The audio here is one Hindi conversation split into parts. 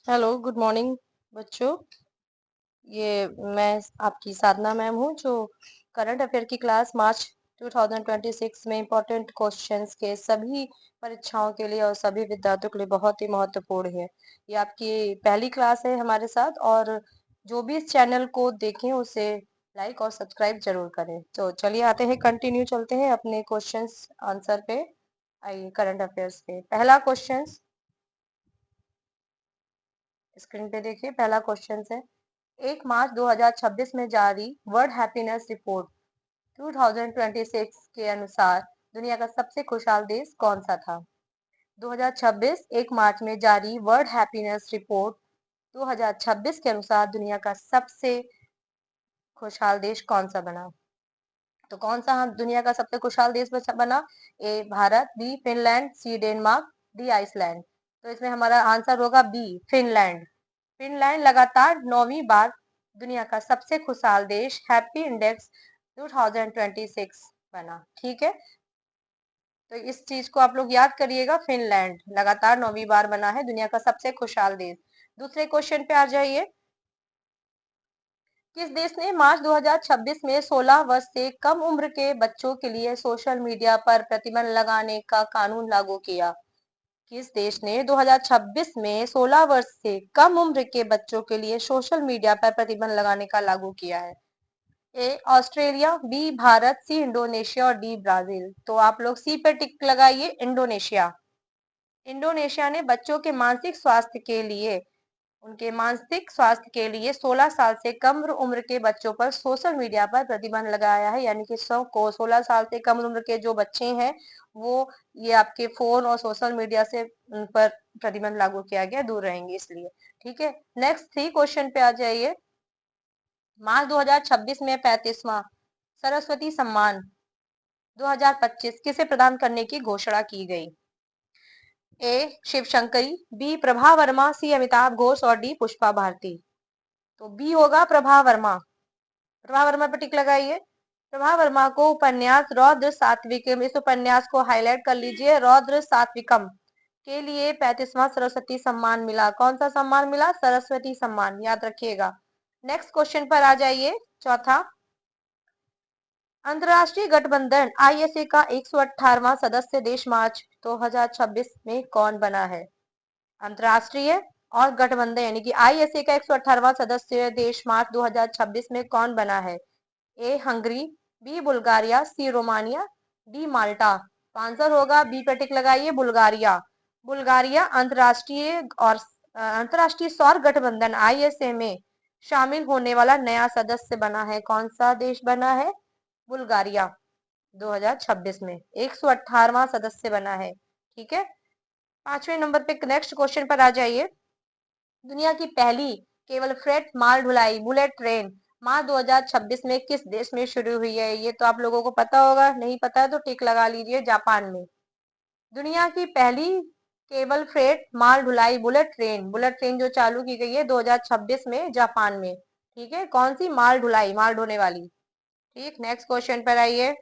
हेलो, गुड मॉर्निंग बच्चों। ये मैं आपकी साधना मैम हूँ जो करंट अफेयर की क्लास मार्च 2026 में इम्पोर्टेंट क्वेश्चंस के सभी परीक्षाओं के लिए और सभी विद्यार्थियों के लिए बहुत ही महत्वपूर्ण है। ये आपकी पहली क्लास है हमारे साथ, और जो भी इस चैनल को देखें उसे लाइक और सब्सक्राइब जरूर करें। तो चलिए आते हैं, कंटिन्यू चलते हैं अपने क्वेश्चंस आंसर पे। आइए करंट अफेयर्स पे पहला क्वेश्चन स्क्रीन पे देखिए। पहला क्वेश्चन है, 1 मार्च 2026 में जारी वर्ल्ड हैप्पीनेस रिपोर्ट 2026 के अनुसार दुनिया का सबसे खुशहाल देश कौन सा था? 2026 1 मार्च में जारी वर्ल्ड हैप्पीनेस रिपोर्ट 2026 के अनुसार दुनिया का सबसे खुशहाल देश कौन सा बना? तो कौन सा हम दुनिया का सबसे खुशहाल देश बना? A Bharat, B Finland, C Denmark, D Iceland. तो इसमें हमारा आंसर होगा बी फिनलैंड। फिनलैंड लगातार 9वीं बार दुनिया का सबसे खुशहाल देश हैप्पी इंडेक्स 2026 बना। ठीक है, तो इस चीज को आप लोग याद करिएगा। फिनलैंड लगातार 9वीं बार बना है दुनिया का सबसे खुशहाल देश। दूसरे क्वेश्चन पे आ जाइए। किस देश ने मार्च 2026 में 16 वर्ष से कम उम्र के बच्चों के लिए सोशल मीडिया पर प्रतिबंध लगाने का कानून लागू किया? किस देश ने 2026 में 16 वर्ष से कम उम्र के बच्चों के लिए सोशल मीडिया पर प्रतिबंध लगाने का लागू किया है? A Australia, B Bharat, C Indonesia और डी ब्राजील। तो आप लोग सी पे टिक लगाइए, इंडोनेशिया। इंडोनेशिया ने बच्चों के मानसिक स्वास्थ्य के लिए उनके मानसिक स्वास्थ्य के लिए 16 साल से कम उम्र के बच्चों पर सोशल मीडिया पर प्रतिबंध लगाया है। यानी कि 16 साल से कम उम्र के जो बच्चे हैं वो ये आपके फोन और सोशल मीडिया से उन पर प्रतिबंध लागू किया गया, दूर रहेंगे इसलिए। ठीक है, नेक्स्ट 3 क्वेश्चन पे आ जाइए। मार्च 2026 में 35वां सरस्वती सम्मान 2025 किसे प्रदान करने की घोषणा की गई? ए शिव शंकरी, बी प्रभा वर्मा, सी अमिताभ घोष और डी पुष्पा भारती। तो बी होगा प्रभा वर्मा। प्रभा वर्मा पर टिक लगाइए। प्रभा वर्मा को उपन्यास रौद्र सात्विकम, इस उपन्यास को हाईलाइट कर लीजिए, रौद्र सात्विकम के लिए 35वां सरस्वती सम्मान मिला। कौन सा सम्मान मिला? सरस्वती सम्मान, याद रखिएगा। नेक्स्ट क्वेश्चन पर आ जाइए, चौथा। अंतरराष्ट्रीय गठबंधन आईएसए का 118वां सदस्य देश मार्च 2026 में कौन बना है? अंतरराष्ट्रीय और गठबंधन यानी कि आईएसए का 118वां सदस्य देश मार्च 2026 में कौन बना है? ए हंगरी, बी बुल्गारिया, सी रोमानिया, डी माल्टा। तो आंसर होगा बी पे टिक लगाइए, बुल्गारिया। बुल्गारिया अंतरराष्ट्रीय सौर गठबंधन आईएसए में शामिल होने वाला नया सदस्य बना है। कौन सा देश बना है? बुल्गारिया। 2026 में 118वां सदस्य बना है। ठीक है, 5वें नंबर पे नेक्स्ट क्वेश्चन पर आ जाइए। दुनिया की पहली केवल फ्रेट माल ढुलाई बुलेट ट्रेन मार्च 2026 में किस देश में शुरू हुई है? ये तो आप लोगों को पता होगा, नहीं पता है तो टिक लगा लीजिए, जापान में। दुनिया की पहली केबल फ्रेट माल ढुलाई बुलेट ट्रेन जो चालू की गई है 2026 में जापान में। ठीक है, कौन सी? माल ढुलाई, माल ढोने वाली। ठीक, नेक्स्ट क्वेश्चन पर आइए।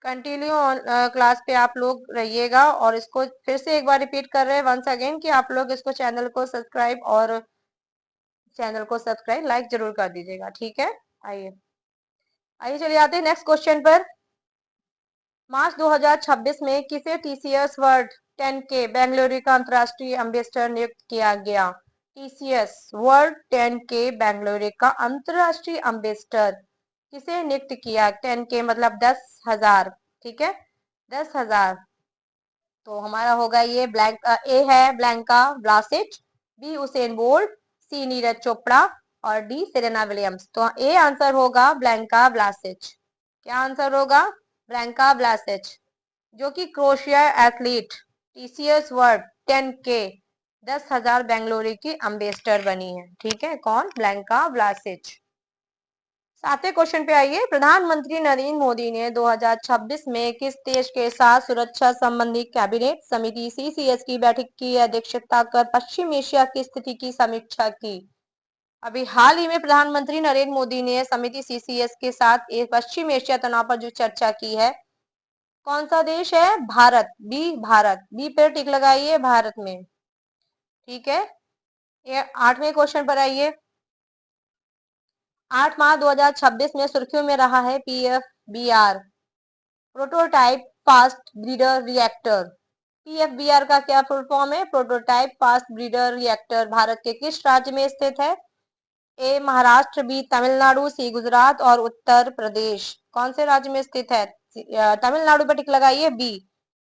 कंटिन्यू क्लास पे आप लोग रहिएगा, और इसको फिर से एक बार रिपीट कर रहे हैं वंस अगेन कि आप लोग इसको चैनल को सब्सक्राइब लाइक जरूर कर दीजिएगा। ठीक है, आइए आइए चलिए आते हैं नेक्स्ट क्वेश्चन पर। मार्च 2026 में किसे टीसीएस वर्ल्ड 10 के बेंगलुरु का अंतरराष्ट्रीय एम्बेसडर नियुक्त किया गया? टीसीएस वर्ल्ड 10 के बेंगलुरु का अंतरराष्ट्रीय एम्बेसडर किसे नियुक्त किया? 10 के मतलब 10,000। ठीक है, 10,000। तो हमारा होगा ये ए है ब्लैंका ब्लासिच, बी उसेन बोल्ट, सी नीरज चोपड़ा और डी सेरेना विलियम्स। तो ए आंसर होगा ब्लैंका ब्लासिच। क्या आंसर होगा? ब्लैंका ब्लासिच, जो कि क्रोशिया एथलीट टीसीएस वर्ल्ड 10 के 10,000 बेंगलुरु की अम्बेसडर बनी है। ठीक है, कौन? ब्लैंका ब्लासिच। 7वें क्वेश्चन पे आइए। प्रधानमंत्री नरेंद्र मोदी ने 2026 में किस देश के साथ सुरक्षा संबंधी कैबिनेट समिति सीसीएस की बैठक की अध्यक्षता कर पश्चिम एशिया की स्थिति की समीक्षा की? अभी हाल ही में प्रधानमंत्री नरेंद्र मोदी ने समिति सीसीएस के साथ एक पश्चिम एशिया तनाव पर जो चर्चा की है, कौन सा देश है? भारत, बी भारत। बी पे टिक लगाइए, भारत में। ठीक है, ये 8वें क्वेश्चन पर आइए। 8 मार्च 2026 में सुर्खियों में रहा है PFBR, prototype fast breeder reactor. PFBR का क्या फुल फॉर्म है? Prototype fast breeder reactor Bharat के किस राज्य में स्थित है? ए महाराष्ट्र, बी तमिलनाडु, सी गुजरात और उत्तर प्रदेश। कौन से राज्य में स्थित है? तमिलनाडु पर टिक लगाइए, बी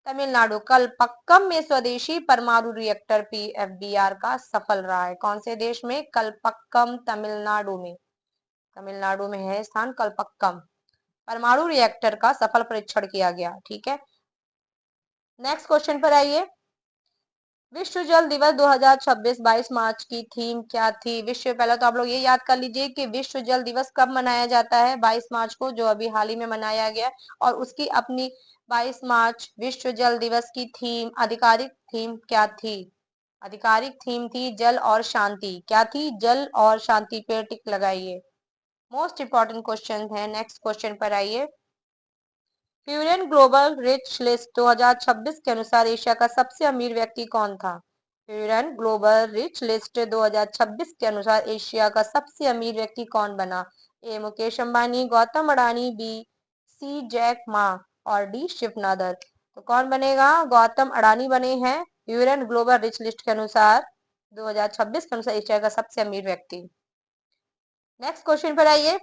तमिलनाडु। कलपक्कम में स्वदेशी परमाणु रिएक्टर PFBR का सफल रहा है। कौन से देश में? कलपक्कम, तमिलनाडु में। तमिलनाडु में है स्थान कलपक्कम। परमाणु रिएक्टर का सफल परीक्षण किया गया। ठीक है, नेक्स्ट क्वेश्चन पर आइए। विश्व जल दिवस 2026 22 मार्च की थीम क्या थी? विश्व, पहले तो आप लोग ये याद कर लीजिए कि विश्व जल दिवस कब मनाया जाता है? 22 मार्च को, जो अभी हाल ही में मनाया गया। और उसकी अपनी 22 मार्च विश्व जल दिवस की थीम, आधिकारिक थीम क्या थी? आधिकारिक थीम थी जल और शांति। क्या थी? जल और शांति पे टिक लगाइए। मोस्ट इंपॉर्टेंट क्वेश्चन है। नेक्स्ट क्वेश्चन पर आइए। यूएन ग्लोबल रिच लिस्ट 2026 के अनुसार एशिया का सबसे अमीर व्यक्ति कौन था? यूएन ग्लोबल रिच लिस्ट 2026 के अनुसार एशिया का सबसे अमीर व्यक्ति कौन बना? A Mukesh Ambani, Gautam Adani, B C Jack Ma और डी शिव नादर। तो कौन बनेगा? गौतम अडानी बने हैं यूएन ग्लोबल रिच लिस्ट के अनुसार 2026 के अनुसार एशिया का सबसे अमीर व्यक्ति। नेक्स्ट क्वेश्चन पर आइए।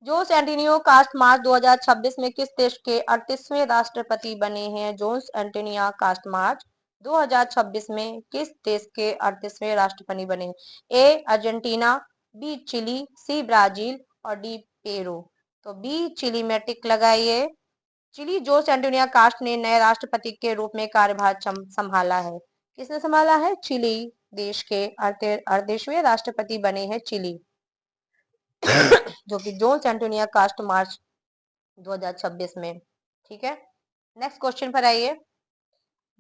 जोस एंटोनियो कास्टमार्च 2026 में किस देश के 38वें राष्ट्रपति बने हैं? जोस एंटोनियो कास्टमार्च 2026 में किस देश के 38वें राष्ट्रपति बने हैं? A Argentina, B Chile, C Brazil और डी पेरू। तो बी चिली में टिक लगाइए। चिली जोस एंटोनियो कास्ट ने नए राष्ट्रपति के रूप में कार्यभार संभाला है। किसने संभाला है? चिली देश के 38वें राष्ट्रपति बने हैं चिली, जो कि जोस एंटोनियो कास्ट मार्च 2026 में। ठीक है, नेक्स्ट क्वेश्चन पर आइए।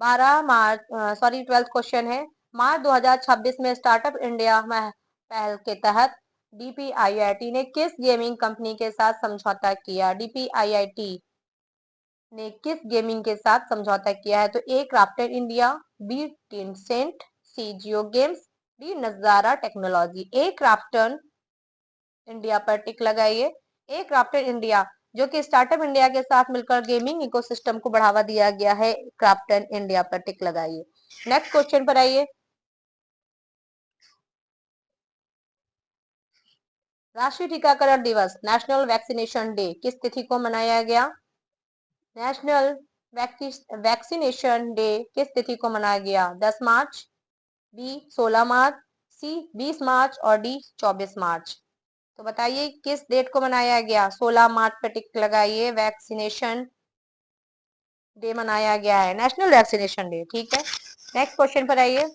12th क्वेश्चन है। मार्च 2026 में स्टार्टअप इंडिया पहल के तहत DPIIT ने किस गेमिंग कंपनी के साथ समझौता किया? DPIIT ने किस गेमिंग के साथ समझौता किया है? तो ए क्राफ्टेड इंडिया, बी टेंसेंट, सी जियो गेम्स, डी नजारा टेक्नोलॉजी। ए क्राफ्टन इंडिया पर टिक लगाइए। ए क्राफ्टेड इंडिया, जो कि स्टार्टअप इंडिया के साथ मिलकर गेमिंग इकोसिस्टम को बढ़ावा दिया गया है, क्राफ्टन इंडिया पर टिक लगाइए। नेक्स्ट क्वेश्चन पर आइए। राष्ट्रीय टीकाकरण दिवस, नेशनल वैक्सीनेशन डे, किस तिथि को मनाया गया? नेशनल वैक्सीनेशन डे किस तिथि को मनाया गया? 10 मार्च, बी 16 मार्च, सी 20 मार्च और डी 24 मार्च। तो बताइए किस डेट को मनाया गया? 16 मार्च पर टिक लगाइए। वैक्सीनेशन डे मनाया गया है, नेशनल वैक्सीनेशन डे। ठीक है, नेक्स्ट क्वेश्चन पर आइए।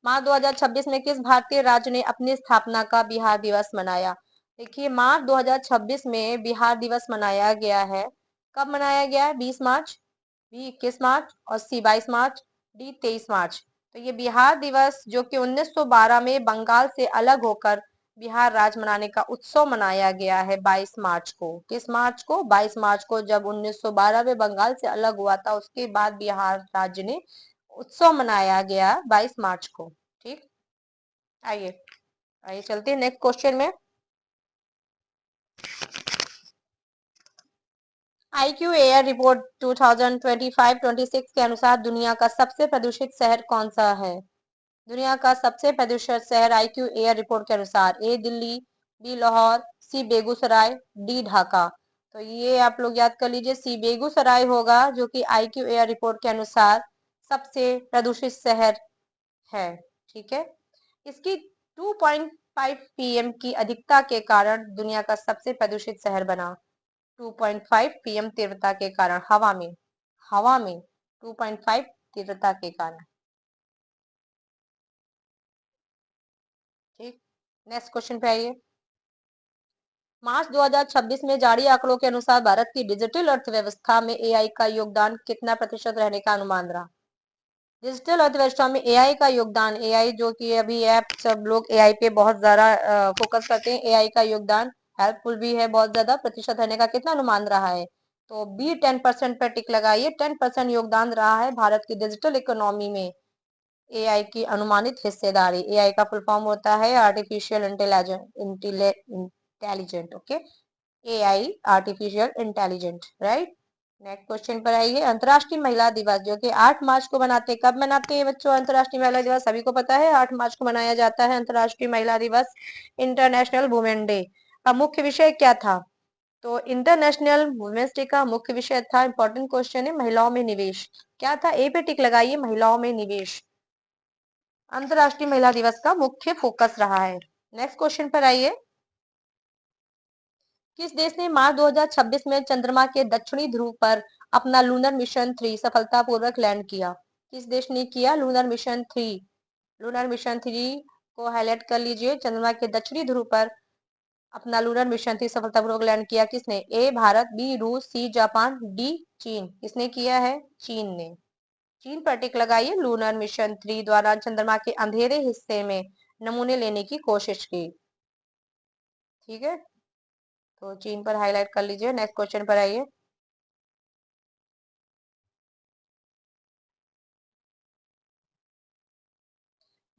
मार्च 2026 में किस भारतीय राज्य ने अपनी स्थापना का बिहार दिवस मनाया? देखिए, मार्च 2026 में बिहार दिवस मनाया गया है। कब मनाया गया है? 20 मार्च, बी 21 मार्च और सी 22 मार्च, डी 23 मार्च। तो ये बिहार दिवस, जो कि 1912 में बंगाल से अलग होकर बिहार राज्य मनाने का उत्सव मनाया गया है 22 मार्च को। किस मार्च को? 22 मार्च को, जब 1912 में बंगाल से अलग हुआ था, उसके बाद बिहार राज्य ने उत्सव मनाया गया 22 मार्च को। ठीक, आइए आइए चलते हैं नेक्स्ट क्वेश्चन में। IQ एयर रिपोर्ट 2025-26 के अनुसार दुनिया का सबसे प्रदूषित शहर कौन सा है? दुनिया का सबसे प्रदूषित शहर IQ एयर रिपोर्ट के अनुसार ए दिल्ली, बी लाहौर, सी बेगूसराय, डी ढाका। तो ये आप लोग याद कर लीजिए, सी बेगूसराय होगा, जो कि IQ एयर रिपोर्ट के अनुसार सबसे प्रदूषित शहर है। ठीक है, इसकी 2.5 PM की अधिकता के कारण दुनिया का सबसे प्रदूषित शहर बना। 2.5 PM तीव्रता के कारण, हवा में 2.5 तीव्रता के कारण। ठीक, नेक्स्ट क्वेश्चन पे आइए। मार्च 2026 में जारी आंकड़ों के अनुसार भारत की डिजिटल अर्थव्यवस्था में AI का योगदान कितना प्रतिशत रहने का अनुमान रहा? डिजिटल अर्थव्यवस्था में AI का योगदान, AI जो कि अभी ऐप सब लोग AI पे बहुत ज्यादा फोकस करते हैं, AI का योगदान हेल्पफुल भी है बहुत ज्यादा, प्रतिशत रहने का कितना अनुमान रहा है? तो बी 10% पर टिक लगाइए। 10% योगदान रहा है भारत की डिजिटल इकोनॉमी में एआई की अनुमानित हिस्सेदारी। एआई का फुल फॉर्म होता है artificial intelligent. Okay, AI artificial intelligent, right. Next question पर आइए। अंतर्राष्ट्रीय महिला दिवस जो कि 8 मार्च को मनाते हैं, कब मनाते हैं बच्चों अंतर्राष्ट्रीय महिला दिवस? सभी को पता है 8 मार्च को मनाया जाता है अंतर्राष्ट्रीय महिला दिवस, इंटरनेशनल वुमेन डे। का मुख्य विषय क्या था? तो इंटरनेशनल वुमेन्स डे का मुख्य विषय था, इंपॉर्टेंट क्वेश्चन है, महिलाओं में निवेश। क्या था? ए पे टिक लगाइए, महिलाओं में निवेश अंतर्राष्ट्रीय महिला दिवस का मुख्य फोकस रहा है। नेक्स्ट क्वेश्चन पर आइए। किस देश ने मार्च 2026 में चंद्रमा के दक्षिणी ध्रुव पर अपना लूनर मिशन 3 सफलतापूर्वक लैंड किया? किस देश ने किया लूनर मिशन 3? लूनर मिशन 3 को हाईलाइट कर लीजिए। चंद्रमा के दक्षिणी ध्रुव पर अपना लूनर मिशन 3 सफलतापूर्वक लैंड किया किसने? ए भारत, बी रूस, सी जापान, डी चीन। किसने किया है? चीन ने। चीन पर टिक लगाइए। लूनर मिशन 3 द्वारा चंद्रमा के अंधेरे हिस्से में नमूने लेने की कोशिश की। ठीक है, तो चीन पर हाईलाइट कर लीजिए। नेक्स्ट क्वेश्चन पर आइए।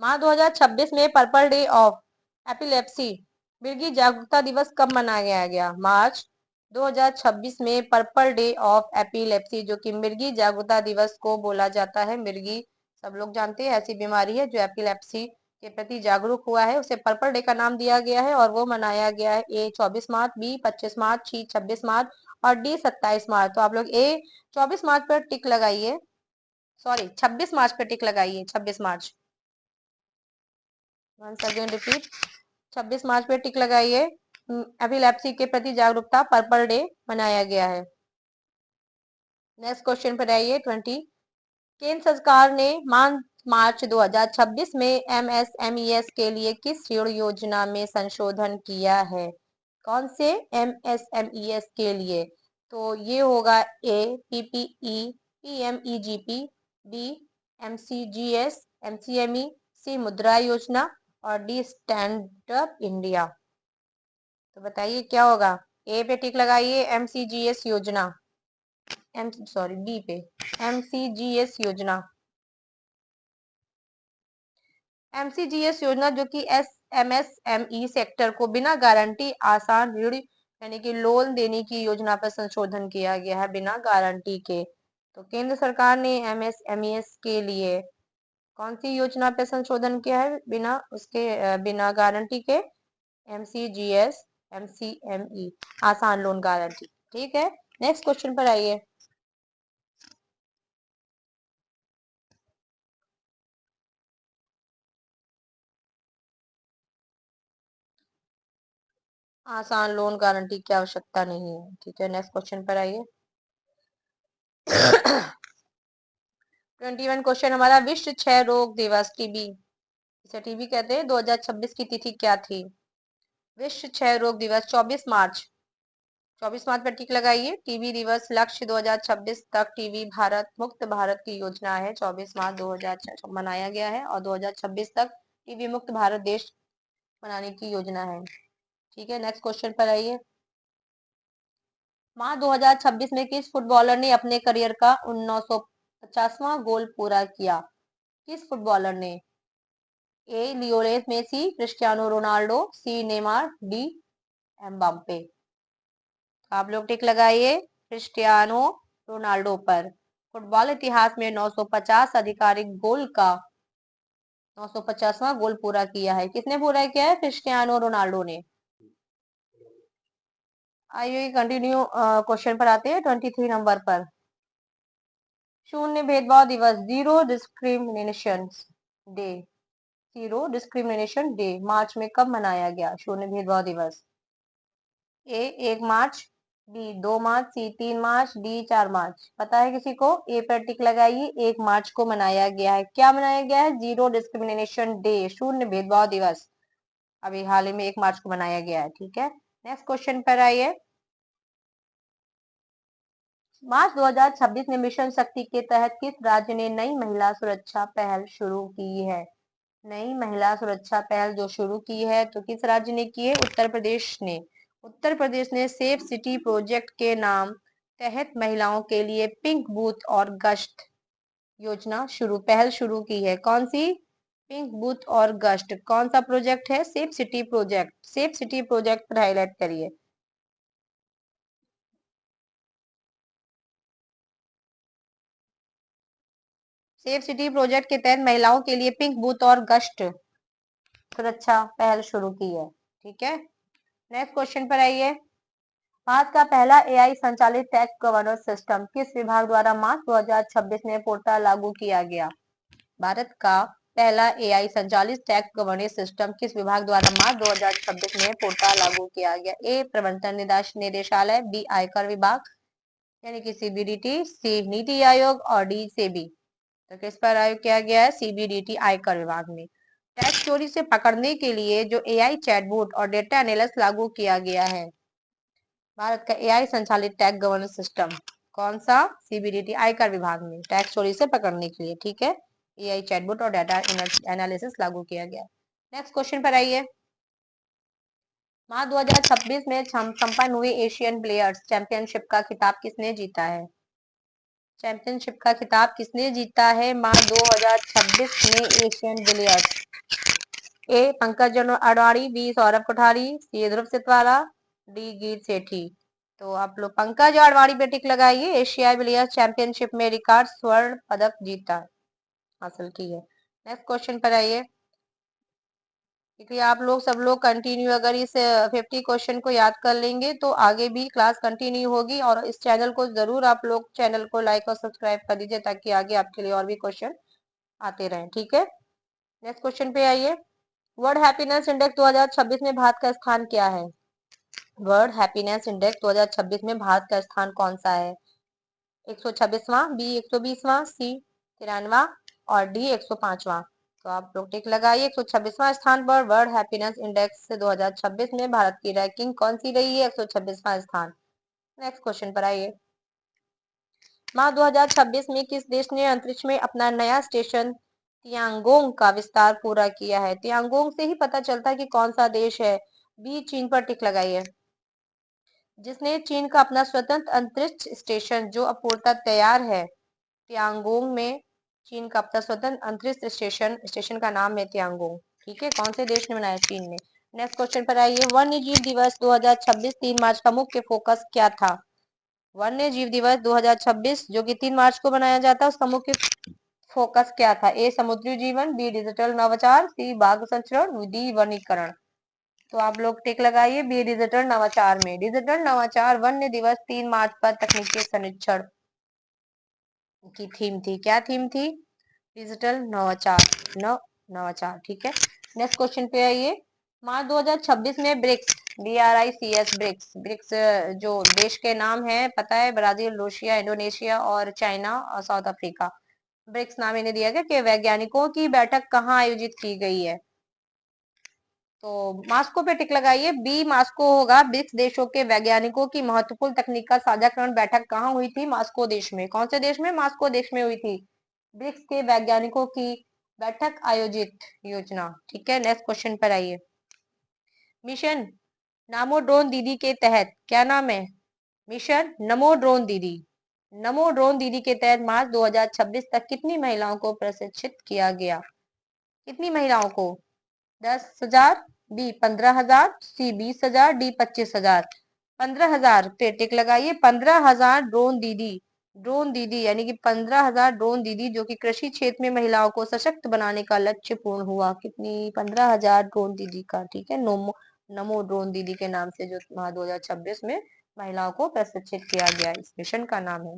मार्च 2026 में पर्पल डे ऑफ एपिलेप्सी मिर्गी जागरूकता दिवस कब मनाया गया? मार्च 2026 में पर्पल डे ऑफ एपिलेप्सी जो कि मिर्गी जागरूकता दिवस को बोला जाता है। मिर्गी सब लोग जानते हैं ऐसी बीमारी है जो एपिलेप्सी के प्रति जागरूक हुआ है, उसे पर्पल डे का नाम दिया गया है और वो मनाया गया है। ए 24 मार्च, बी 25 मार्च, सी 26 मार्च और डी 27 मार्च। तो आप लोग ए 24 मार्च पर टिक लगाइए, सॉरी 26 मार्च पर टिक लगाइए। 26 मार्च, वंस अगेन रिपीट, 26 मार्च पे टिक लगाइए। एपिलेप्सी के प्रति जागरूकता पर्पल डे मनाया गया है। नेक्स्ट क्वेश्चन पर आइए 20। केंद्र सरकार ने मार्च 2026 में एमएसएमईएस के लिए किस ऋण योजना में संशोधन किया है? कौन से एमएसएमईएस के लिए? तो ये होगा ए पीपीई, पीएमईजीपी, बी एमसीजीएस, एमसीएमई, सी मुद्रा योजना और डी स्टैंड अप इंडिया। तो बताइए क्या होगा? ए पे टिक लगाइए, एमसीजीएस योजना, बी पे एमसीजीएस योजना। एमसीजीएस योजना जो कि एमएसएमई सेक्टर को बिना गारंटी आसान ऋण यानी कि लोन देने की योजना पर संशोधन किया गया है, बिना गारंटी के। तो केंद्र सरकार ने एमएसएमईएस के लिए कौन सी योजना पे संशोधन किया है बिना गारंटी के? एमसीजीएस, एमसीएमई, आसान लोन गारंटी। ठीक है, नेक्स्ट क्वेश्चन पर आइए। आसान लोन गारंटी की आवश्यकता नहीं है। ठीक है, नेक्स्ट क्वेश्चन पर आइए। 21 क्वेश्चन हमारा, विश्व क्षय रोग दिवस टीबी, इसे टीबी कहते हैं, 2026 की तिथि क्या थी? विश्व क्षय रोग दिवस 24 मार्च। 24 मार्च पर टिक लगाइए। टीबी दिवस लक्ष्य 2026 तक टीबी भारत मुक्त भारत की योजना है। 24 मार्च 2000 मनाया गया है और 2026 तक टीबी मुक्त भारत देश बनाने की योजना है। ठीक है, नेक्स्ट क्वेश्चन पर आइए। मार्च 2026 में किस फुटबॉलर ने अपने करियर का 950वां गोल पूरा किया? किस फुटबॉलर ने? ए लियोनेल मेसी, क्रिस्टियानो रोनाल्डो, सी नेमार, डी एम्बाप्पे। आप लोग टिक लगाइए क्रिस्टियानो रोनाल्डो पर। फुटबॉल इतिहास में 950 आधिकारिक गोल का 950वां गोल पूरा किया है। किसने पूरा किया है? क्रिस्टियानो रोनाल्डो ने। आइए कंटिन्यू क्वेश्चन पर आते हैं 23 नंबर पर। शून्य भेदभाव दिवस, zero discrimination day, zero discrimination day मार्च में कब मनाया गया? शून्य भेदभाव दिवस। ए 1 मार्च, बी 2 मार्च, सी 3 मार्च, डी 4 मार्च। पता है किसी को? ए पर टिक लगाइए। 1 मार्च को मनाया गया है। क्या मनाया गया है? जीरो डिस्क्रिमिनेशन डे, शून्य भेदभाव दिवस। अभी हाल ही में 1 मार्च को मनाया गया है। ठीक है, नेक्स्ट क्वेश्चन पर आइए। मार्च 2026 में मिशन शक्ति के तहत किस राज्य ने नई महिला सुरक्षा पहल शुरू की है? नई महिला सुरक्षा पहल जो शुरू की है तो किस राज्य ने की है? उत्तर प्रदेश ने। उत्तर प्रदेश ने सेफ सिटी प्रोजेक्ट के नाम तहत महिलाओं के लिए पिंक बूथ और गश्त योजना पहल शुरू की है? कौन सी? पिंक बूथ और गश्त कौन सा प्रोजेक्ट है? Safe city project. Safe city project पर हाईलाइट करिए। सेफ सिटी प्रोजेक्ट के तहत महिलाओं के लिए पिंक बूथ और गश्त सुरक्षा पहल शुरू की है। ठीक है, नेक्स्ट क्वेश्चन पर आइए। भारत का पहला एआई संचालित टैक्स गवर्नेंस सिस्टम किस विभाग द्वारा मार्च 2026 में पूर्णतः लागू किया गया? भारत का पहला एआई संचालित टैक्स गवर्नेंस सिस्टम किस विभाग द्वारा मार्च 2026 में पूर्णतः लागू किया गया? ए प्रवर्तन निदेशालय, बी आयकर विभाग यानी कि सीबीडीटी, सी नीति आयोग और डी सेबी। तो किस पर आयोग किया गया है? सीबीडीटी आयकर विभाग में। टैक्स चोरी से पकड़ने के लिए जो एआई चैटबॉट और डेटा एनालिस्ट लागू किया गया है, भारत का एआई संचालित टैक्स गवर्नेंस सिस्टम कौन सा? सीबीडीटी आयकर विभाग में टैक्स चोरी से पकड़ने के लिए। ठीक है, एआई चैटबॉट और डाटा एनालिसिस लागू किया गया। नेक्स्ट क्वेश्चन पर आइए। मार्च 2026 में संपन्न हुई एशियन प्लेयर्स चैंपियनशिप का खिताब किसने जीता है? चैंपियनशिप का खिताब किसने जीता है मार्च 2026 में एशियन प्लेयर्स? ए पंकज अडवाणी, बी सौरभ कोठारी, सी ध्रुव सितवाला, डी गीत सेठी। तो आप लोग पंकज अडवाणी पे टिक लगाइए। एशियाई प्लेयर्स चैंपियनशिप में रिकॉर्ड स्वर्ण पदक जीता हासिल की है। नेक्स्ट क्वेश्चन पर आइए। क्योंकि आप लोग सब लोग कंटिन्यू अगर इस 50 क्वेश्चन को याद कर लेंगे तो आगे भी क्लास कंटिन्यू होगी। और इस चैनल को जरूर आप लोग चैनल को लाइक और सब्सक्राइब कर दीजिए ताकि आगे आपके लिए और भी क्वेश्चन आते रहें। ठीक है, नेक्स्ट क्वेश्चन पे आइए। वर्ल्ड हैप्पीनेस इंडेक्स 2026 में भारत का स्थान क्या है? वर्ल्ड हैप्पीनेस इंडेक्स 2026 में भारत का स्थान कौन सा है? 126वां, बी 120वां, सी 93वां और डी 105वां। तो आप लोग टिक लगाइए। 126वां स्थान पर वर्ल्ड हैप्पीनेस इंडेक्स 2026 में भारत की रैंकिंग कौन सी रही है? 126वां स्थान। नेक्स्ट क्वेश्चन पर आइए। मार्च 2026 में किस देश ने अंतरिक्ष में अपना नया स्टेशन तियांगोंग का विस्तार पूरा किया है? तियांगोंग से ही पता चलता है कि कौन सा देश है। बी चीन पर टिक लगाइए। जिसने चीन का अपना स्वतंत्र अंतरिक्ष स्टेशन जो अपूर्णतः तैयार है, तियांगोंग में चीन का अपना स्वतंत्र अंतरिक्ष स्टेशन का नाम है तियांगोंग। ठीक है, कौन से देश ने बनाया? चीन ने। नेक्स्ट क्वेश्चन पर आइए। वन्य जीव दिवस 2026 3 मार्च का मुख्य फोकस क्या था? वन्य जीव दिवस 2026 जो कि 3 मार्च को बनाया जाता है उसका मुख्य फोकस क्या था? ए समुद्री जीवन, बी डिजिटल नवाचार, सी बाघ संरक्षण, डी वनीकरण। तो आप लोग टिक लगाइए बी डिजिटल नवाचार में। डिजिटल नवाचार वन्य दिवस 3 मार्च पर तकनीकी संरक्षण की थीम थी। क्या थीम थी? डिजिटल नवाचार नवाचार। ठीक है, नेक्स्ट क्वेश्चन पे आइए। मार्च 2026 में ब्रिक्स BRICS ब्रिक्स ब्रिक्स जो देश के नाम है पता है? ब्राजील, रूसिया, इंडोनेशिया और चाइना और साउथ अफ्रीका। ब्रिक्स नाम इन्हें दिया गया कि वैज्ञानिकों की बैठक कहाँ आयोजित की गई है? तो मास्को पे टिक लगाइए। बी मास्को होगा। ब्रिक्स देशों के वैज्ञानिकों की महत्वपूर्ण तकनीक का साझाकरण बैठक कहाँ हुई थी? मास्को देश में। कौन से देश में? मास्को देश में हुई थी। ब्रिक्स के वैज्ञानिकों की बैठक आयोजित योजना। ठीक है, नेक्स्ट क्वेश्चन पर आइए। मिशन नमो ड्रोन दीदी के तहत क्या नाम है? मिशन नमो ड्रोन दीदी। नमो ड्रोन दीदी के तहत मार्च 2026 तक कितनी महिलाओं को प्रशिक्षित किया गया? कितनी महिलाओं को? 10,000, बी 15,000, सी 20,000, डी 25,000। 15,000 पे टिक लगाइए। 15,000 ड्रोन दीदी यानी कि 15,000 ड्रोन दीदी जो कि कृषि क्षेत्र में महिलाओं को सशक्त बनाने का लक्ष्य पूर्ण हुआ। कितनी? 15,000 ड्रोन दीदी का। ठीक है, नमो नमो ड्रोन दीदी के नाम से जो 2026 में महिलाओं को प्रशिक्षित किया गया, इस मिशन का नाम है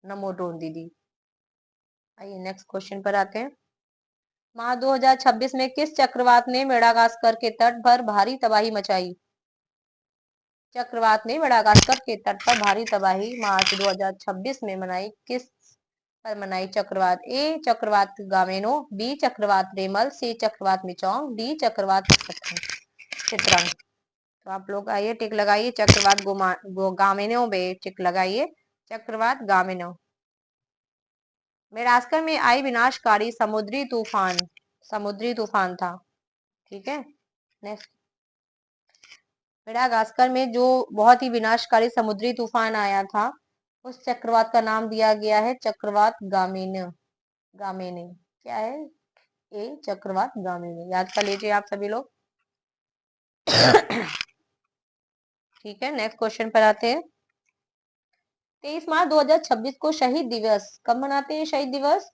नमो ड्रोन दीदी। आइए नेक्स्ट क्वेश्चन पर आते हैं। मार्च 2026 में किस चक्रवात ने मेडागास्कर के तट पर भारी तबाही मचाई? चक्रवात ने मेडागास्कर के तट पर भारी तबाही मार्च 2026 में मनाई। किस पर मनाई चक्रवात? ए चक्रवात गामेनो, बी चक्रवात रेमल, सी चक्रवात मिचोंग, डी चक्रवात चित्रंग। तो आप लोग आइए टिक लगाइए। चक्रवात गामेनो पे टिक लगाइए। चक्रवात गामेनो। मेडागास्कर में आई विनाशकारी समुद्री तूफान था। ठीक है, नेक्स्ट। मेडागास्कर में जो बहुत ही विनाशकारी समुद्री तूफान आया था, उस चक्रवात का नाम दिया गया है चक्रवात गामेन। गामेने क्या है? ए चक्रवात गामेने, याद कर लीजिए आप सभी लोग। ठीक है, नेक्स्ट क्वेश्चन पर आते हैं। 23 मार्च 2026 को शहीद दिवस कब मनाते हैं? शहीद दिवस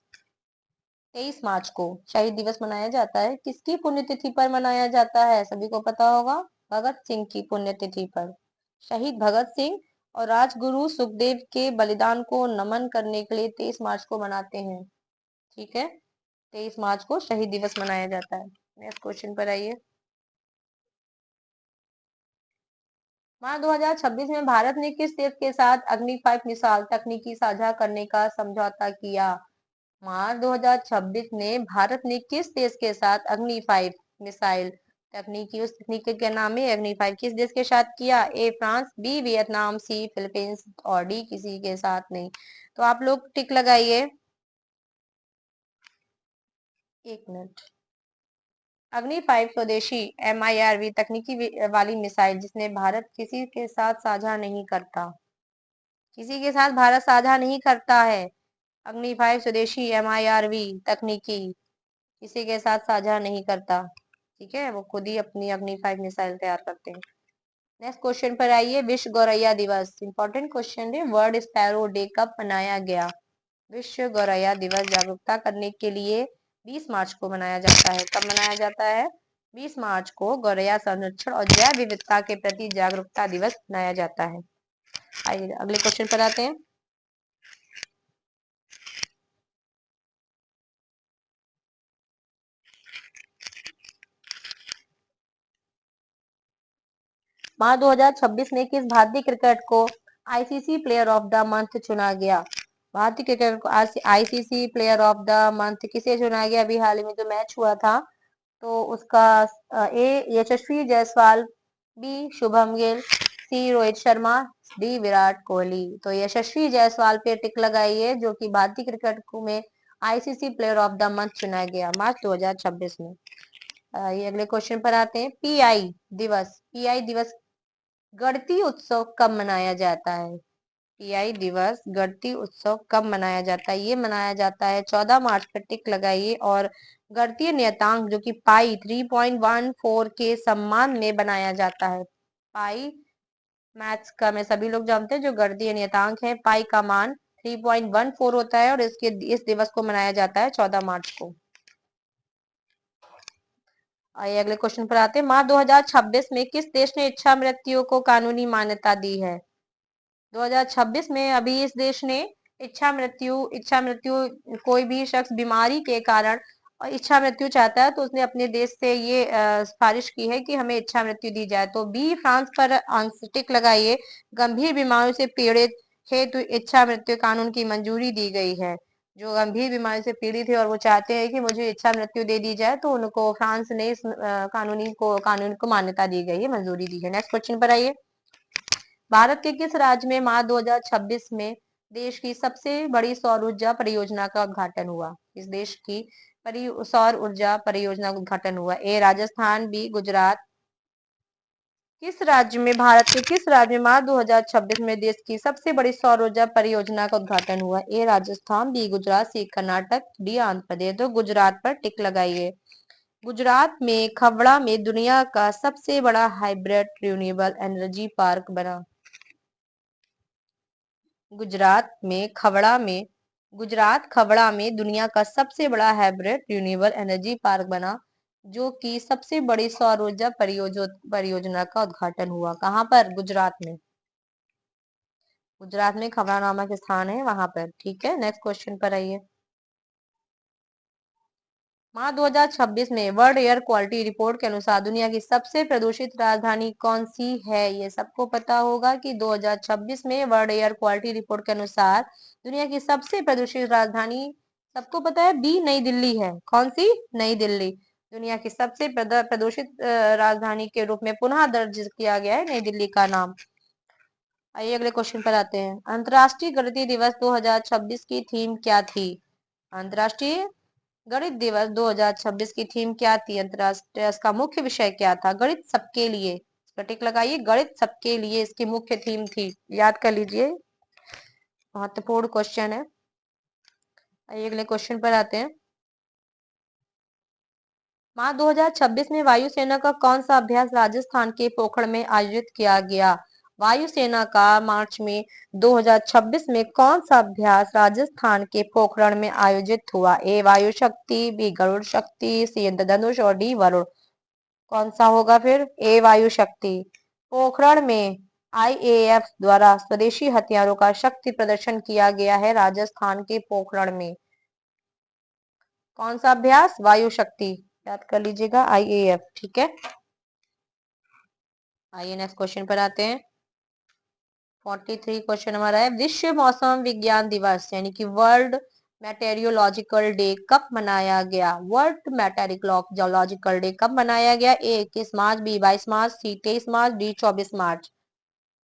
23 मार्च को शहीद दिवस मनाया जाता है। किसकी पुण्यतिथि पर मनाया जाता है? सभी को पता होगा, भगत सिंह की पुण्यतिथि पर। शहीद भगत सिंह और राजगुरु सुखदेव के बलिदान को नमन करने के लिए 23 मार्च को मनाते हैं। ठीक है, 23 मार्च को शहीद दिवस मनाया जाता है। नेक्स्ट क्वेश्चन पर आइए। मार्च 2026 में भारत ने किस देश के साथ अग्नि 5 मिसाइल तकनीकी साझा करने का समझौता किया? मार्च 2026 में भारत ने किस देश के साथ अग्नि 5 मिसाइल तकनीकी, उस तकनीक का नाम है अग्नि 5, किस देश के साथ किया? A France, B Vietnam, C Philippines और डी किसी के साथ नहीं। तो आप लोग टिक लगाइए। एक मिनट। अग्नि 5 स्वदेशी MIRV तकनीकी वाली मिसाइल जिसने भारत किसी के साथ साझा नहीं करता, किसी के साथ भारत साझा नहीं करता है। अग्नि 5 स्वदेशी MIRV तकनीकी किसी के साथ साझा नहीं करता। ठीक है, वो खुद ही अपनी अग्नि 5 मिसाइल तैयार करते हैं। नेक्स्ट क्वेश्चन पर आइए। विश्व गौरैया दिवस, इंपॉर्टेंट क्वेश्चन है। वर्ल्ड स्पैरो डे कब मनाया गया? विश्व गौरैया दिवस जागरूकता करने के लिए 20 मार्च को मनाया जाता है। कब मनाया जाता है? 20 मार्च को गौरैया संरक्षण और जैव विविधता के प्रति जागरूकता दिवस मनाया जाता है। आइए अगले क्वेश्चन पर आते हैं। मार्च 2026 में किस भारतीय क्रिकेट को ICC player of the month चुना गया? भारतीय क्रिकेट को ICC player of the month किसे चुना गया? अभी हाल ही में जो मैच हुआ था, तो उसका ए यशस्वी जायसवाल, बी शुभम गिल, सी रोहित शर्मा, डी विराट कोहली। तो यशस्वी जायसवाल पे टिक लगाइए, जो कि भारतीय क्रिकेट में ICC player of the month चुना गया मार्च 2026 में। ये अगले क्वेश्चन पर आते हैं। पीआई दिवस गणती उत्सव कब मनाया जाता है? पीआई दिवस गणती उत्सव कब मनाया जाता है? ये मनाया जाता है 14 मार्च पर टिक लगाइए। और गणतीय नियतांक जो कि पाई 3.14 के सम्मान में बनाया जाता है। पाई मैथ्स का में सभी लोग जानते हैं, जो गणतीय नियतांक है पाई का मान 3.14 होता है और इस दिवस को मनाया जाता है 14 मार्च को। आइए अगले क्वेश्चन पर आते हैं। मार्च 2026 में किस देश ने इच्छा मृत्यु को कानूनी मान्यता दी है? 2026 में अभी इस देश ने इच्छा मृत्यु कोई भी शख्स बीमारी के कारण इच्छा मृत्यु चाहता है तो उसने अपने देश से ये सिफारिश की है कि हमें इच्छा मृत्यु दी जाए। तो बी फ्रांस पर टिक लगाइए। गंभीर बीमारियों से पीड़ित हेतु इच्छा मृत्यु कानून की मंजूरी दी गई है। जो गंभीर बीमारी से पीड़ित है और वो चाहते हैं कि मुझे इच्छा मृत्यु दे दी जाए, तो उनको फ्रांस ने इस कानून को मान्यता दी गई है, मंजूरी दी है। नेक्स्ट क्वेश्चन पर आइए। भारत के किस राज्य में मार्च 2026 में देश की सबसे बड़ी सौर ऊर्जा परियोजना का उद्घाटन हुआ? इस देश की सौर ऊर्जा परियोजना का उद्घाटन हुआ? ए राजस्थान, बी गुजरात। भारत के किस राज्य में मार्च 2026 में देश की सबसे बड़ी सौर ऊर्जा परियोजना का उद्घाटन हुआ? ए राजस्थान, बी गुजरात, सी कर्नाटक, डी आंध्र प्रदेश। तो गुजरात पर टिक लगाइए। गुजरात में खवड़ा में दुनिया का सबसे बड़ा हाइब्रिड रिन्यूएबल एनर्जी पार्क बना। गुजरात खवड़ा में दुनिया का सबसे बड़ा हाइब्रिड रिन्यूएबल एनर्जी पार्क बना, जो कि सबसे बड़ी सौर ऊर्जा परियोजना का उद्घाटन हुआ। कहाँ पर? गुजरात में। गुजरात में खवड़ा नामक स्थान है वहां पर। ठीक है, नेक्स्ट क्वेश्चन पर आइए। मार्च 2026 में वर्ल्ड एयर क्वालिटी रिपोर्ट के अनुसार दुनिया की सबसे प्रदूषित राजधानी कौन सी है? ये सबको पता होगा कि 2026 में वर्ल्ड एयर क्वालिटी रिपोर्ट के अनुसार दुनिया की सबसे प्रदूषित राजधानी सबको पता है, बी नई दिल्ली है। कौन सी? नई दिल्ली। दुनिया की सबसे प्रदूषित राजधानी के रूप में पुनः दर्ज किया गया है नई दिल्ली का नाम। आइए अगले क्वेश्चन पर आते हैं। अंतर्राष्ट्रीय गणित दिवस 2026 की थीम क्या थी? अंतर्राष्ट्रीय गणित दिवस 2026 की थीम क्या थी? अंतरराष्ट्रीय इसका मुख्य विषय क्या था? गणित सबके लिए, टिक लगाइए। गणित सबके लिए इसकी मुख्य थीम थी, याद कर लीजिए, महत्वपूर्ण क्वेश्चन है। आइए अगले क्वेश्चन पर आते हैं। मार्च 2026 में वायुसेना का कौन सा अभ्यास राजस्थान के पोखरण में आयोजित किया गया? वायुसेना का मार्च में 2026 में कौन सा अभ्यास राजस्थान के पोखरण में आयोजित हुआ? ए वायु शक्ति, बी गरुड़ शक्ति, सी इंद्रधनुष और डी वरुण। कौन सा होगा फिर? ए वायु शक्ति। पोखरण में आईएएफ द्वारा स्वदेशी हथियारों का शक्ति प्रदर्शन किया गया है राजस्थान के पोखरण में। कौन सा अभ्यास? वायु शक्ति, याद कर लीजिएगा, आईएएफ। ठीक है, आइए नेक्स्ट क्वेश्चन पर आते हैं। 43 क्वेश्चन हमारा है, विश्व मौसम विज्ञान दिवस यानी कि वर्ल्ड मेटेरियोलॉजिकल डे कब मनाया गया? वर्ल्ड मेटेरियोलॉजिकल डे कब मनाया गया? ए 21 मार्च, बी 22 मार्च, सी 23 मार्च, डी 24 मार्च।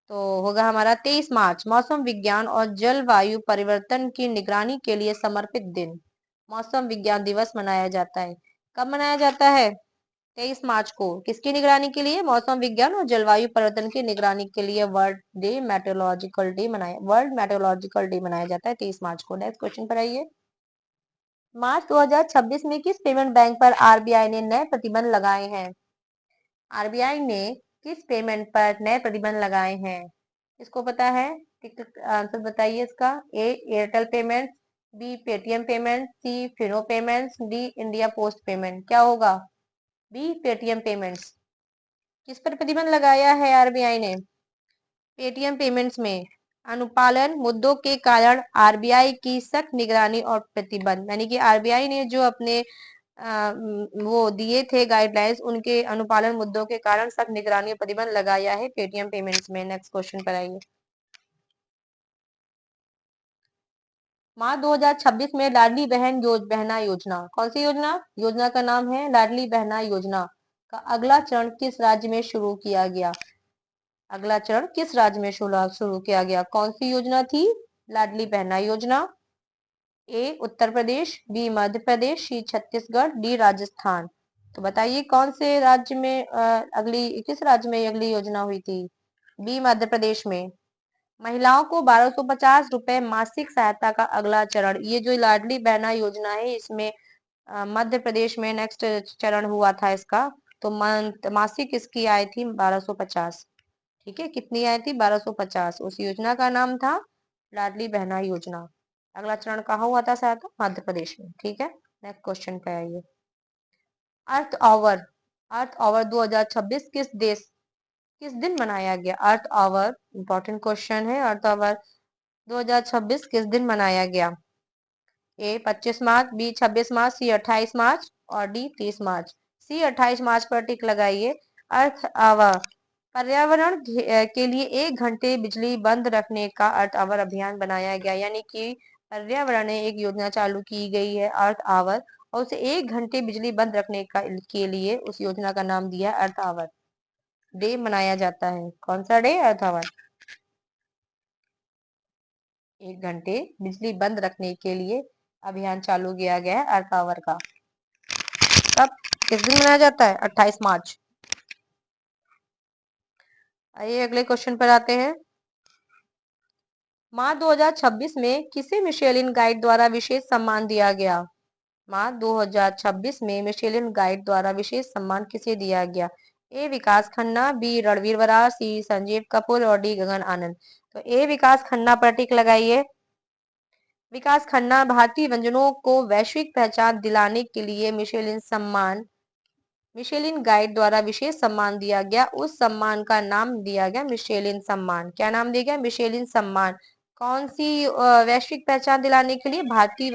तो होगा हमारा 23 मार्च। मौसम विज्ञान और जलवायु परिवर्तन की निगरानी के लिए समर्पित दिन मौसम विज्ञान दिवस मनाया जाता है। कब मनाया जाता है? 23 मार्च को। किसकी निगरानी के लिए? मौसम विज्ञान और जलवायु परिवर्तन की निगरानी के लिए वर्ल्ड मेट्रोलॉजिकल डे मनाया जाता है 23 मार्च को। नेक्स्ट क्वेश्चन पर आइए। मार्च 2026 में किस पेमेंट बैंक पर आरबीआई ने नए प्रतिबंध लगाए हैं? आरबीआई ने किस पेमेंट पर नए प्रतिबंध लगाए हैं? इसको पता है? आंसर बताइए इसका। A Airtel payment, B Paytm payment, C Fino payments, D India post payment. क्या होगा? B Paytm payments. किस पर प्रतिबंध लगाया है आरबीआई ने? पेटीएम पेमेंट्स में। अनुपालन मुद्दों के कारण आरबीआई की सख्त निगरानी और प्रतिबंध, यानी कि आरबीआई ने जो अपने वो दिए थे गाइडलाइंस, उनके अनुपालन मुद्दों के कारण सख्त निगरानी और प्रतिबंध लगाया है पेटीएम पेमेंट्स में। नेक्स्ट क्वेश्चन पर आइए। मार्च 2026 में लाडली बहना योजना, कौन सी योजना? योजना का नाम है लाडली बहना योजना का अगला चरण किस राज्य में शुरू किया गया? अगला चरण किस राज्य में शुरू किया गया? कौन सी योजना थी लाडली बहना योजना? ए उत्तर प्रदेश, बी मध्य प्रदेश, सी छत्तीसगढ़, डी राजस्थान। तो बताइए कौन से राज्य में किस राज्य में अगली योजना हुई थी? बी मध्य प्रदेश में। महिलाओं को 1250 रुपए मासिक सहायता का अगला चरण, ये जो लाडली बहना योजना है इसमें मध्य प्रदेश में नेक्स्ट चरण हुआ था इसका। तो मासिक इसकी आई थी 1250। ठीक है, कितनी आई थी? 1250। उस योजना का नाम था लाडली बहना योजना। अगला चरण कहाँ हुआ था सहायता? मध्य प्रदेश में। ठीक है, नेक्स्ट क्वेश्चन पे आइए। अर्थ आवर 2026 किस दिन मनाया गया? अर्थ आवर इंपॉर्टेंट क्वेश्चन है। अर्थ आवर 2026 किस दिन मनाया गया? ए 25 मार्च, बी 26 मार्च, सी 28 मार्च और डी 30 मार्च। सी 28 मार्च पर टिक लगाइए। अर्थ आवर पर्यावरण के लिए 1 घंटे बिजली बंद रखने का अर्थ आवर अभियान बनाया गया, यानी कि पर्यावरण ने एक योजना चालू की गई है अर्थ आवर, और उसे 1 घंटे बिजली बंद रखने के लिए उस योजना का नाम दिया अर्थ आवर डे मनाया जाता है। कौन सा डे? Earth our. 1 घंटे बिजली बंद रखने के लिए अभियान चालू किया गया है अर्थ आवर का। कब, किस दिन मनाया जाता है? 28 मार्च। आइए अगले क्वेश्चन पर आते हैं। मार्च 2026 में किसे मिशेलिन गाइड द्वारा विशेष सम्मान दिया गया? मार्च 2026 में मिशेलिन गाइड द्वारा विशेष सम्मान किसे दिया गया? ए विकास खन्ना, बी रणवीर बरार, सी संजीव कपूर और डी गगन आनंद। तो ए विकास खन्ना पर टिक लगाइए। विकास खन्ना भारतीय व्यंजनों को वैश्विक पहचान दिलाने के लिए मिशेलिन गाइड द्वारा विशेष सम्मान दिया गया। उस सम्मान का नाम दिया गया मिशेलिन सम्मान। क्या नाम दिया गया? मिशेलिन सम्मान। कौन सी वैश्विक पहचान दिलाने के लिए? भारतीय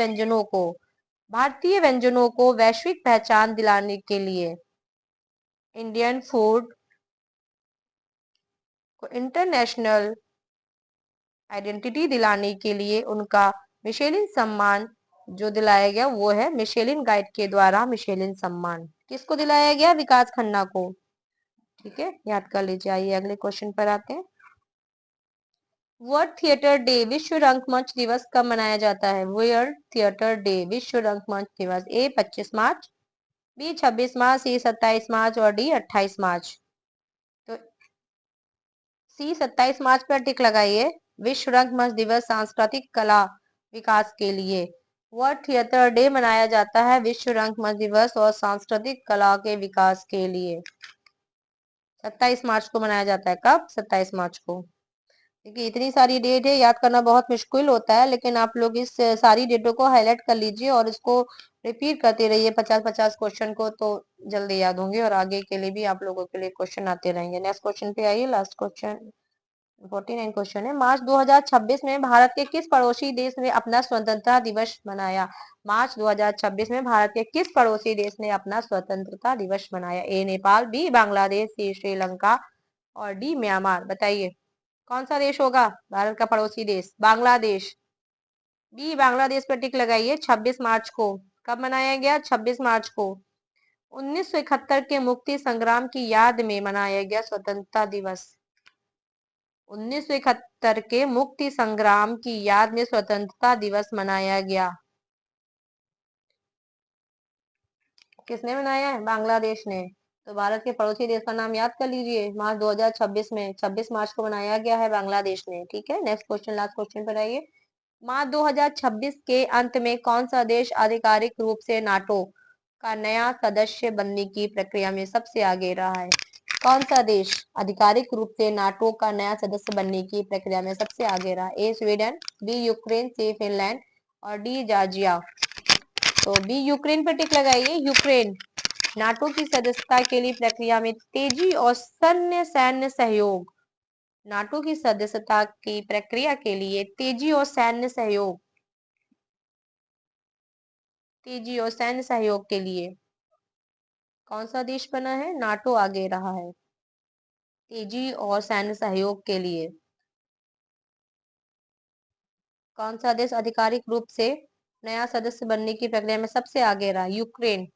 व्यंजनों को वैश्विक पहचान दिलाने के लिए, इंडियन फूड को इंटरनेशनल आइडेंटिटी दिलाने के लिए उनका मिशेलिन सम्मान जो दिलाया गया वो है मिशेलिन गाइड के द्वारा मिशेलिन सम्मान। किसको दिलाया गया? विकास खन्ना को। ठीक है, याद कर लीजिए। आइए अगले क्वेश्चन पर आते हैं। वर्ल्ड थिएटर डे विश्व रंगमंच दिवस कब मनाया जाता है? वर्ल्ड थिएटर डे विश्व रंगमंच दिवस। ए 25 मार्च, बी 26 मार्च, सी 27 मार्च और डी 28 मार्च। तो सी 27 मार्च पर टिक लगाइए। विश्व रंगमंच दिवस सांस्कृतिक कला विकास के लिए। वर्ल्ड थिएटर डे मनाया जाता है विश्व रंगमंच दिवस और सांस्कृतिक कला के विकास के लिए। 27 मार्च को मनाया जाता है। कब? 27 मार्च को। देखिए इतनी सारी डेट है, याद करना बहुत मुश्किल होता है, लेकिन आप लोग इस सारी डेटों को हाईलाइट कर लीजिए और इसको रिपीट करते रहिए 50-50 क्वेश्चन को, तो जल्दी याद होंगे और आगे के लिए भी आप लोगों के लिए क्वेश्चन आते रहेंगे। नेक्स्ट क्वेश्चन पे आइए। लास्ट क्वेश्चन 49 क्वेश्चन है। मार्च 2026 में भारत के किस पड़ोसी देश ने अपना स्वतंत्रता दिवस मनाया? मार्च 2026 में भारत के किस पड़ोसी देश ने अपना स्वतंत्रता दिवस मनाया? ए नेपाल, बी बांग्लादेश, सी श्रीलंका और डी म्यांमार। बताइए कौन सा देश होगा भारत का पड़ोसी देश? बांग्लादेश। बी बांग्लादेश पर टिक लगाइए। 26 मार्च को कब मनाया गया? 26 मार्च को 1971 के मुक्ति संग्राम की याद में मनाया गया स्वतंत्रता दिवस। 1971 के मुक्ति संग्राम की याद में स्वतंत्रता दिवस मनाया गया। किसने मनाया है? बांग्लादेश ने। तो भारत के पड़ोसी देश का नाम याद कर लीजिए। मार्च 2026 में 26 मार्च को मनाया गया है बांग्लादेश ने। ठीक है, नेक्स्ट क्वेश्चन, लास्ट क्वेश्चन पर आइए। मार्च 2026 के अंत में कौन सा देश आधिकारिक रूप से नाटो का नया सदस्य बनने की प्रक्रिया में सबसे आगे रहा है? कौन सा देश आधिकारिक रूप से नाटो का नया सदस्य बनने की प्रक्रिया में सबसे आगे रहा? ए स्वीडन, बी यूक्रेन, सी फिनलैंड और डी जॉर्जिया। तो बी यूक्रेन पर टिक लगाइए। यूक्रेन नाटो की सदस्यता के लिए प्रक्रिया में तेजी और सैन्य सहयोग। नाटो की सदस्यता की प्रक्रिया के लिए तेजी और सैन्य सहयोग के लिए कौन सा देश बना है? नाटो आगे रहा है तेजी और सैन्य सहयोग के लिए। कौन सा देश आधिकारिक रूप से नया सदस्य बनने की प्रक्रिया में सबसे आगे रहा? यूक्रेन,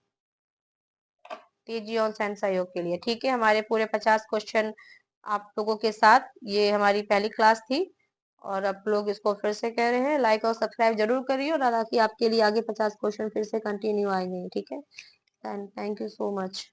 तेजी और सैन्य सहयोग के लिए। ठीक है, हमारे पूरे 50 क्वेश्चन आप लोगों के साथ ये हमारी पहली क्लास थी और आप लोग इसको फिर से कह रहे हैं लाइक और सब्सक्राइब जरूर करिए और ताकि आपके लिए आगे 50 क्वेश्चन फिर से कंटिन्यू आएंगे। ठीक है, थैंक यू सो मच।